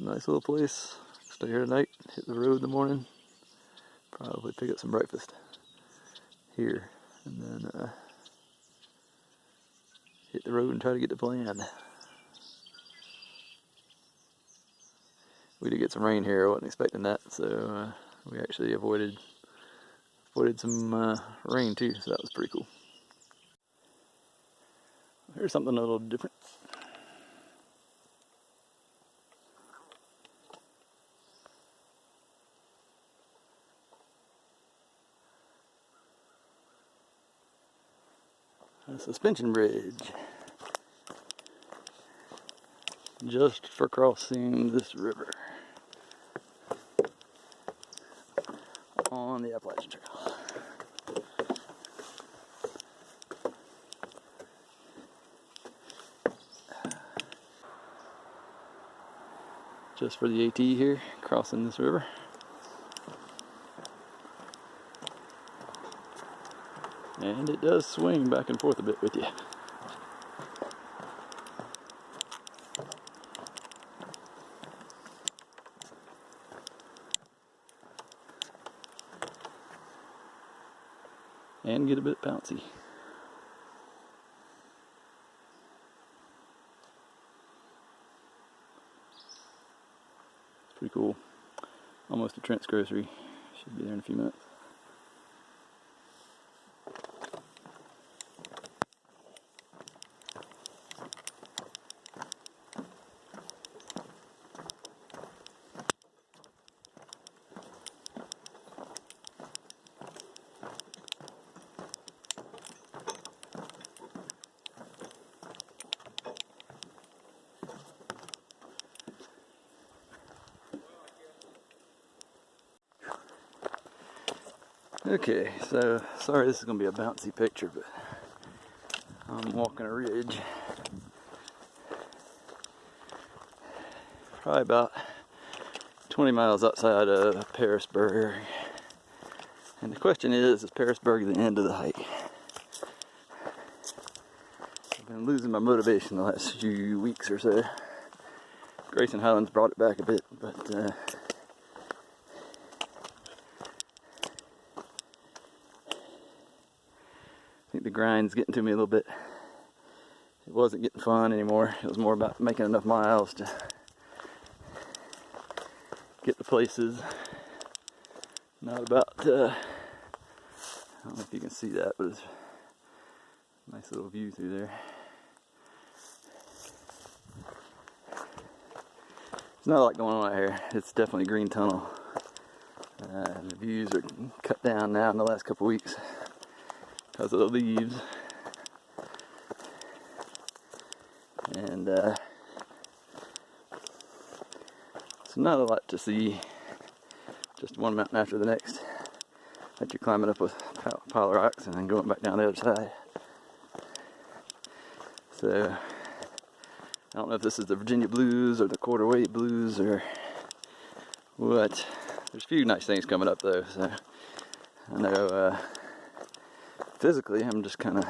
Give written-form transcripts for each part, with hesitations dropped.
Nice little place. Stay here tonight, hit the road in the morning, probably pick up some breakfast here, and then hit the road and try to get to plan. We did get some rain here. I wasn't expecting that, so we actually avoided some rain too, so that was pretty cool. Here's something a little different. A suspension bridge, just for crossing this river on the Appalachian Trail. Just for the AT here, crossing this river. And it does swing back and forth a bit with you. And get a bit bouncy. It's pretty cool. Almost a Trent's Grocery. Should be there in a few minutes. Okay, so sorry this is going to be a bouncy picture, but I'm walking a ridge. Probably about 20 miles outside of Pearisburg. And the question is Pearisburg the end of the hike? I've been losing my motivation the last few weeks or so. Grayson Highlands brought it back a bit, but I think the grind's getting to me a little bit. It wasn't getting fun anymore. It was more about making enough miles to get to places. Not about, I don't know if you can see that, but it's a nice little view through there. There's not a lot going on out here. It's definitely a green tunnel. The views are cut down now in the last couple weeks because of the leaves. And it's not a lot to see. Just one mountain after the next that you're climbing up with a pile of rocks and then going back down the other side. So I don't know if this is the Virginia Blues or the Quarter Weight Blues or what. There's a few nice things coming up though, so I know physically I'm just kind of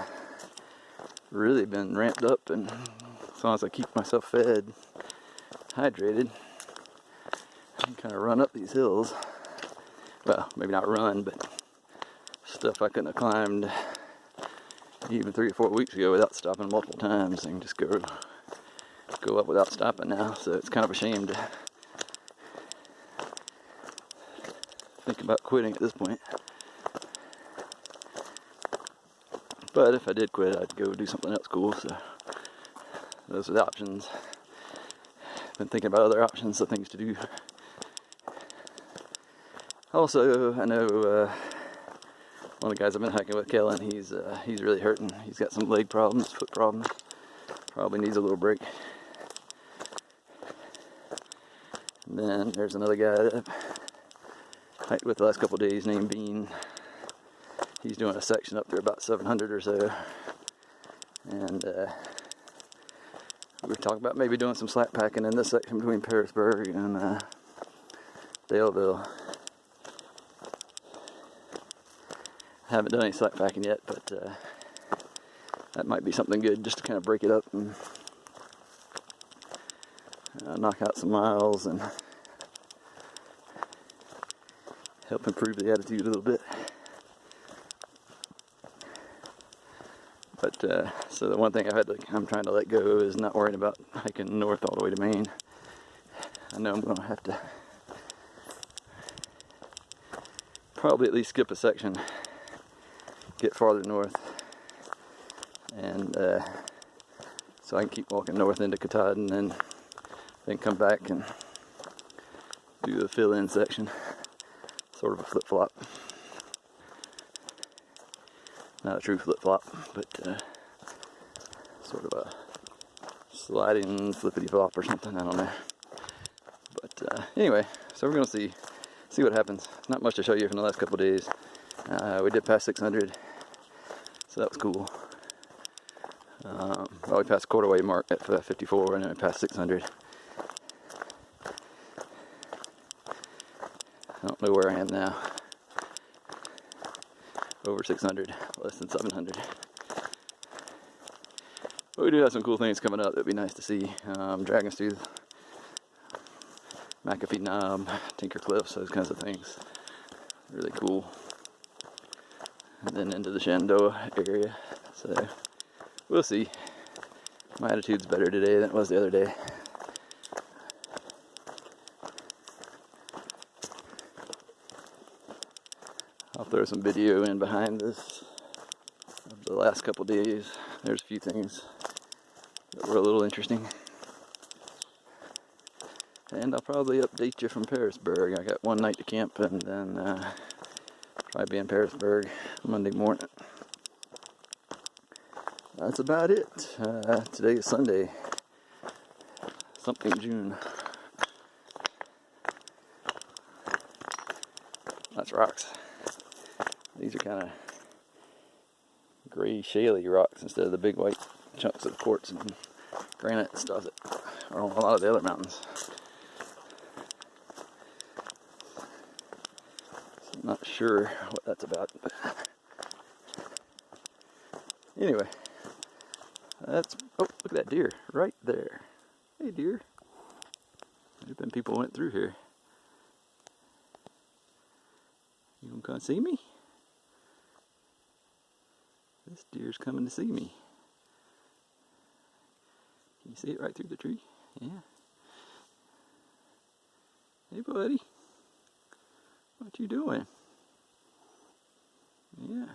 really been ramped up, and as long as I keep myself fed, hydrated, I can kind of run up these hills. Well, maybe not run, but stuff I couldn't have climbed even 3 or 4 weeks ago without stopping multiple times. I can just go up without stopping now, so it's kind of a shame to think about quitting at this point. But if I did quit, I'd go do something else cool, so those are the options. Been thinking about other options of things to do. Also, I know one of the guys I've been hiking with, Kellen, he's really hurting. He's got some leg problems, foot problems. Probably needs a little break. And then there's another guy that I've hiked with the last couple of days named Bean. He's doing a section up there about 700 or so. And we were talking about maybe doing some slack packing in this section between Pearisburg and Daleville. Haven't done any slack packing yet, but that might be something good just to kind of break it up. And knock out some miles and help improve the altitude a little bit. But so the one thing I'm trying to let go is not worrying about hiking north all the way to Maine. I know I'm going to have to probably at least skip a section, get farther north, and so I can keep walking north into Katahdin and then come back and do the fill-in section, sort of a flip-flop. Not a true flip-flop, but sort of a sliding flippity-flop or something, I don't know. But anyway, so we're going to see what happens. Not much to show you from the last couple of days. We did pass 600, so that was cool. Well, we passed quarterway mark at 54, and then we passed 600. I don't know where I am now. Over 600, less than 700. But we do have some cool things coming up that'd be nice to see. Dragon's Tooth, McAfee Knob, Tinker Cliffs, those kinds of things. Really cool. And then into the Shenandoah area. So we'll see. My attitude's better today than it was the other day. I'll throw some video in behind this of the last couple days. There's a few things that were a little interesting. And I'll probably update you from Pearisburg. I got one night to camp and then probably be in Pearisburg Monday morning. That's about it. Today is Sunday, something June. That's rocks. These are kind of gray, shaly rocks instead of the big white chunks of quartz and granite and stuff that are on a lot of the other mountains. So I'm not sure what that's about, but anyway, that's, oh, look at that deer right there. Hey deer. There's been people went through here. You gonna come see me? This deer's coming to see me. Can you see it right through the tree? Yeah. Hey buddy. What you doing? Yeah.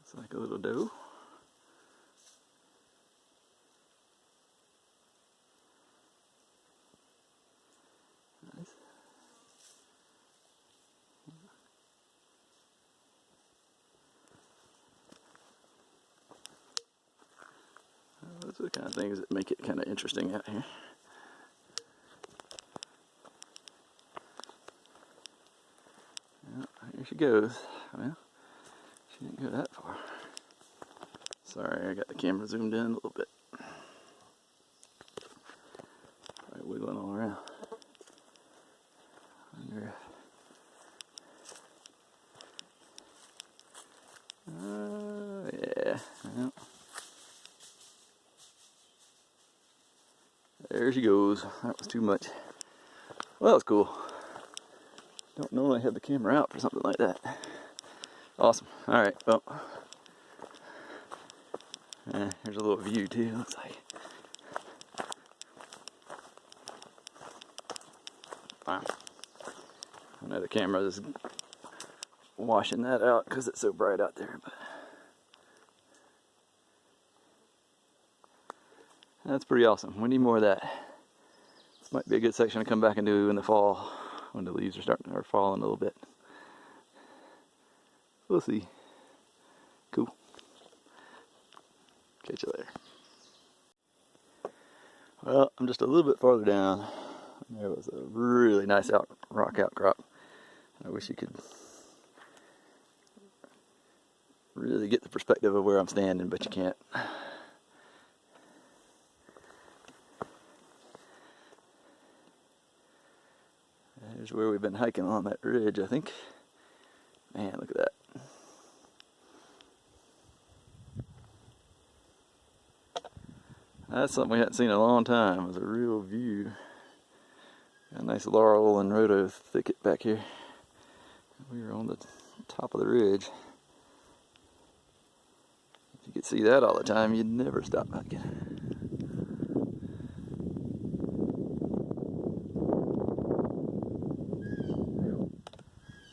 It's like a little doe. Nice. Those are the kind of things that make it kind of interesting out here. Well, here she goes. Well, she didn't go that far. Sorry, I got the camera zoomed in a little bit. Probably wiggling all around. Yeah. Well, there she goes. That was too much. Well, that was cool. Don't normally have the camera out for something like that. Awesome. Alright, well. Here's a little view too, looks like. Wow. I know the camera is washing that out because it's so bright out there, but that's pretty awesome. We need more of that. This might be a good section to come back and do in the fall when the leaves are falling a little bit. We'll see. Cool. Catch you later. Well, I'm just a little bit farther down. There was a really nice rock outcrop. I wish you could really get the perspective of where I'm standing, but you can't. There's where we've been hiking on that ridge, I think. Man, look at that. That's something we hadn't seen in a long time. It was a real view. A nice laurel and rhodo thicket back here. We were on the top of the ridge. If you could see that all the time, you'd never stop hiking.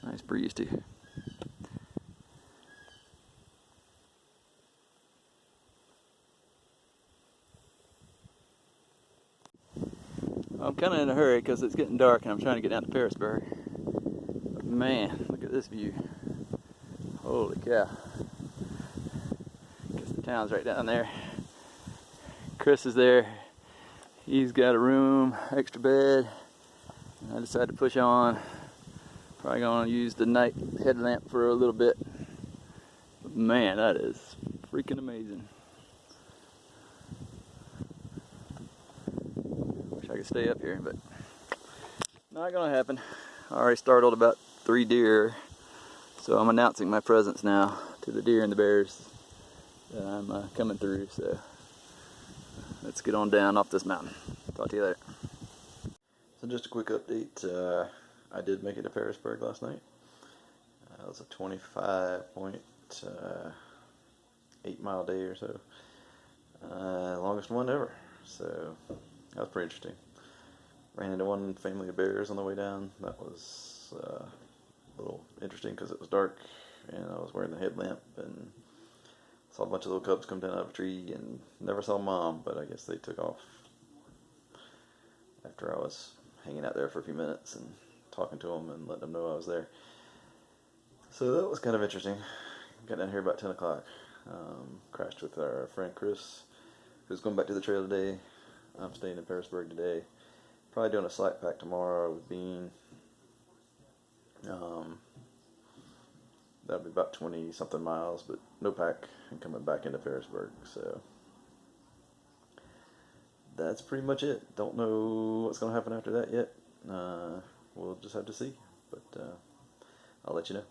Nice breeze too. I'm kind of in a hurry because it's getting dark and I'm trying to get down to Pearisburg. But man, look at this view. Holy cow. Guess the town's right down there. Chris is there. He's got a room, extra bed. And I decided to push on. Probably gonna use the night headlamp for a little bit. But man, that is freaking amazing. Wish I could stay up here, but not gonna happen. I already startled about 3 deer, so I'm announcing my presence now to the deer and the bears that I'm coming through. So let's get on down off this mountain. Talk to you later. So just a quick update. I did make it to Pearisburg last night. It was a 25.8 mile day or so. Longest one ever. So that was pretty interesting. Ran into one family of bears on the way down. That was a little interesting because it was dark and I was wearing the headlamp and saw a bunch of little cubs come down out of a tree and never saw mom, but I guess they took off after I was hanging out there for a few minutes and talking to them and letting them know I was there. So that was kind of interesting. Got down here about 10 o'clock. Crashed with our friend Chris, who's going back to the trail today. I'm staying in Pearisburg today. Probably doing a slight pack tomorrow with Bean. That'll be about 20 something miles, but no pack, and coming back into Pearisburg. So that's pretty much it. Don't know what's going to happen after that yet. We'll just have to see, but I'll let you know.